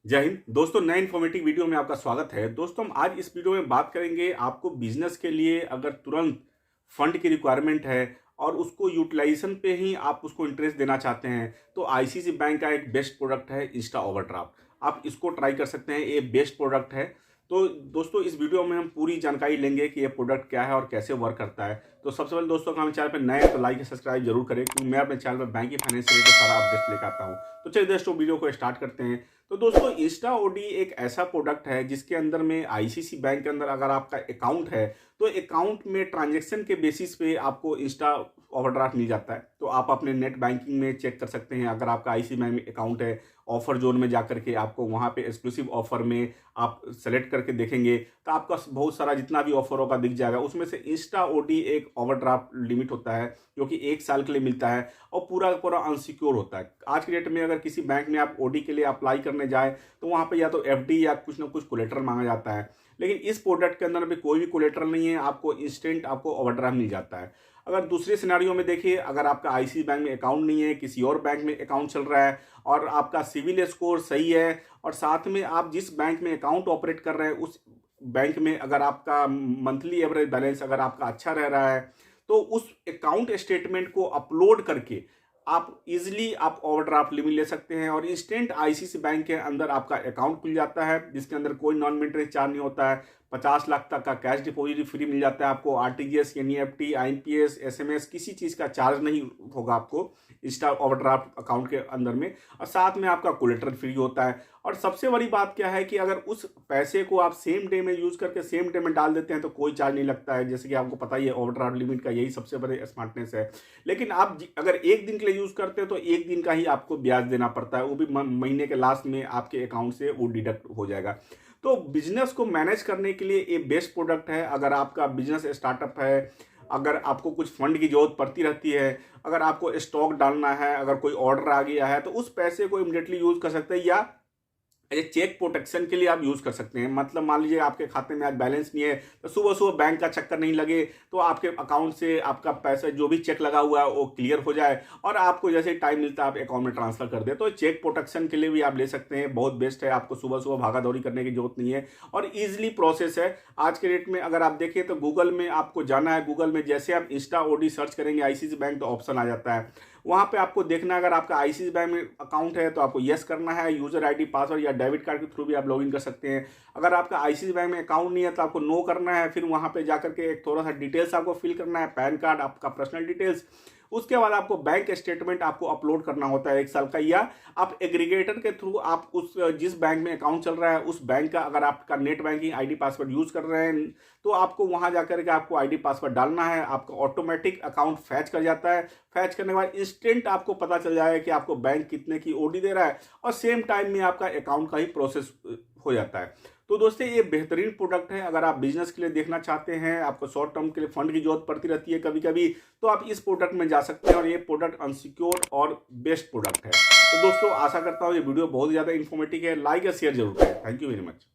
जय हिंद दोस्तों, नए इन्फॉर्मेटिव वीडियो में आपका स्वागत है। दोस्तों, हम आज इस वीडियो में बात करेंगे आपको बिजनेस के लिए अगर तुरंत फंड की रिक्वायरमेंट है और उसको यूटिलाइजेशन पे ही आप उसको इंटरेस्ट देना चाहते हैं तो आईसीआईसीआई बैंक का एक बेस्ट प्रोडक्ट है इंस्टा ओवरड्राफ्ट। आप इसको ट्राई कर सकते हैं, ये बेस्ट प्रोडक्ट है। तो दोस्तों, इस वीडियो में हम पूरी जानकारी लेंगे कि ये प्रोडक्ट क्या है और कैसे वर्क करता है। तो सबसे पहले दोस्तों, अगर हम चैनल पर नए हैं तो लाइक सब्सक्राइब जरूर करें, क्योंकि मैं अपने चैनल पर बैंकिंग फाइनेंस से रिलेटेड सारा अपडेट लेकर आता हूँ। तो चलिए दोस्तों, वीडियो को स्टार्ट करते हैं। तो दोस्तों, इंस्टा ओडी एक ऐसा प्रोडक्ट है जिसके अंदर में आईसीआईसीआई बैंक के अंदर अगर आपका अकाउंट है तो अकाउंट में ट्रांजैक्शन के बेसिस पे आपको इंस्टा ओवरड्राफ्ट मिल जाता है। तो आप अपने नेट बैंकिंग में चेक कर सकते हैं। अगर आपका आईसीआईसीआई बैंक में अकाउंट है, ऑफर जोन में जाकर के आपको वहाँ पे एक्सक्लूसिव ऑफर में आप सेलेक्ट करके देखेंगे तो आपका बहुत सारा जितना भी ऑफर होगा दिख जाएगा। उसमें से इंस्टा ओडी एक ओवरड्राफ्ट लिमिट होता है जो कि 1 साल के लिए मिलता है और पूरा पूरा अनसिक्योर होता है। आज की डेट में अगर किसी बैंक में आप ओडी के लिए अप्लाई करने जाए तो वहाँ पे या तो एफडी या कुछ ना कुछ कोलेटरल मांगा जाता है, लेकिन इस प्रोडक्ट के अंदर भी कोई भी कोलेटरल नहीं है। आपको इंस्टेंट आपको ओवरड्राफ्ट मिल जाता है। अगर दूसरे सिनेरियो में देखिए, अगर आपका आईसीआईसीआई बैंक में अकाउंट नहीं है, किसी और बैंक में अकाउंट चल रहा है और आपका सिविल स्कोर सही है और साथ में आप जिस बैंक में अकाउंट ऑपरेट कर रहे हैं उस बैंक में अगर आपका मंथली एवरेज बैलेंस अगर आपका अच्छा रह रहा है तो उस अकाउंट स्टेटमेंट को अपलोड करके आप इजीली आप ओवरड्राफ्ट लिमिट ले सकते हैं और इंस्टेंट आईसीआईसीआई बैंक के अंदर आपका अकाउंट खुल जाता है, जिसके अंदर कोई नॉन मेंटेनेंस चार्ज नहीं होता है। 50 लाख तक का कैश डिपॉजिट फ्री मिल जाता है आपको। आरटीजीएस, एनईएफटी, आईएमपीएस, एसएमएस किसी चीज़ का चार्ज नहीं होगा आपको इंस्टा ओवरड्राफ्ट अकाउंट के अंदर में, और साथ में आपका कोलेटरल फ्री होता है। और सबसे बड़ी बात क्या है कि अगर उस पैसे को आप सेम डे में यूज़ करके सेम डे में डाल देते हैं तो कोई चार्ज नहीं लगता है। जैसे कि आपको पता ही है, ओवरड्राफ्ट लिमिट का यही सबसे बड़े स्मार्टनेस है। लेकिन आप अगर एक दिन के लिए यूज़ करते हैं तो एक दिन का ही आपको ब्याज देना पड़ता है, वो भी महीने के लास्ट में आपके अकाउंट से वो डिडक्ट हो जाएगा। तो बिजनेस को मैनेज करने के लिए ये बेस्ट प्रोडक्ट है। अगर आपका बिजनेस स्टार्टअप है, अगर आपको कुछ फंड की जरूरत पड़ती रहती है, अगर आपको स्टॉक डालना है, अगर कोई ऑर्डर आ गया है तो उस पैसे को इमीडिएटली यूज़ कर सकते हैं, या ये चेक प्रोटेक्शन के लिए आप यूज़ कर सकते हैं। मतलब मान लीजिए आपके खाते में आज बैलेंस नहीं है तो सुबह सुबह बैंक का चक्कर नहीं लगे तो आपके अकाउंट से आपका पैसा जो भी चेक लगा हुआ है वो क्लियर हो जाए और आपको जैसे टाइम मिलता है आप अकाउंट में ट्रांसफर कर दे। तो चेक प्रोटेक्शन के लिए भी आप ले सकते हैं, बहुत बेस्ट है। आपको सुबह सुबह भागा दौड़ी करने की जरूरत नहीं है और ईजिली प्रोसेस है। आज के डेट में अगर आप देखें तो गूगल में आपको जाना है, गूगल में जैसे आप इंस्टा ओडी सर्च करेंगे आईसीआईसीआई बैंक तो ऑप्शन आ जाता है। वहाँ पे आपको देखना है, अगर आपका आईसीआईसीआई बैंक में अकाउंट है तो आपको यस करना है। यूजर आईडी, पासवर्ड या डेबिट कार्ड के थ्रू भी आप लॉगिन कर सकते हैं। अगर आपका आईसीआईसीआई बैंक में अकाउंट नहीं है तो आपको नो करना है। फिर वहाँ पे जाकर के एक थोड़ा सा डिटेल्स आपको फिल करना है, पैन कार्ड, आपका पर्सनल डिटेल्स। उसके बाद आपको बैंक स्टेटमेंट आपको अपलोड करना होता है 1 साल का, या आप एग्रीगेटर के थ्रू आप उस जिस बैंक में अकाउंट चल रहा है उस बैंक का अगर आपका net banking ID password use कर रहे हैं तो आपको वहां जाकर के आपको आईडी पासवर्ड डालना है। आपका ऑटोमेटिक अकाउंट फैच कर जाता है। फैच करने के बाद इंस्टेंट आपको पता चल जाएगा कि आपको बैंक कितने की ओडी दे रहा है और सेम टाइम में आपका अकाउंट का ही प्रोसेस हो जाता है। तो दोस्तों, ये बेहतरीन प्रोडक्ट है। अगर आप बिजनेस के लिए देखना चाहते हैं, आपको शॉर्ट टर्म के लिए फंड की जरूरत पड़ती रहती है कभी कभी, तो आप इस प्रोडक्ट में जा सकते हैं और ये प्रोडक्ट अनसिक्योर और बेस्ट प्रोडक्ट है। तो दोस्तों, आशा करता हूँ ये वीडियो बहुत ज़्यादा इन्फॉर्मेटिव है। लाइक या शेयर जरूर करें। Thank you very much.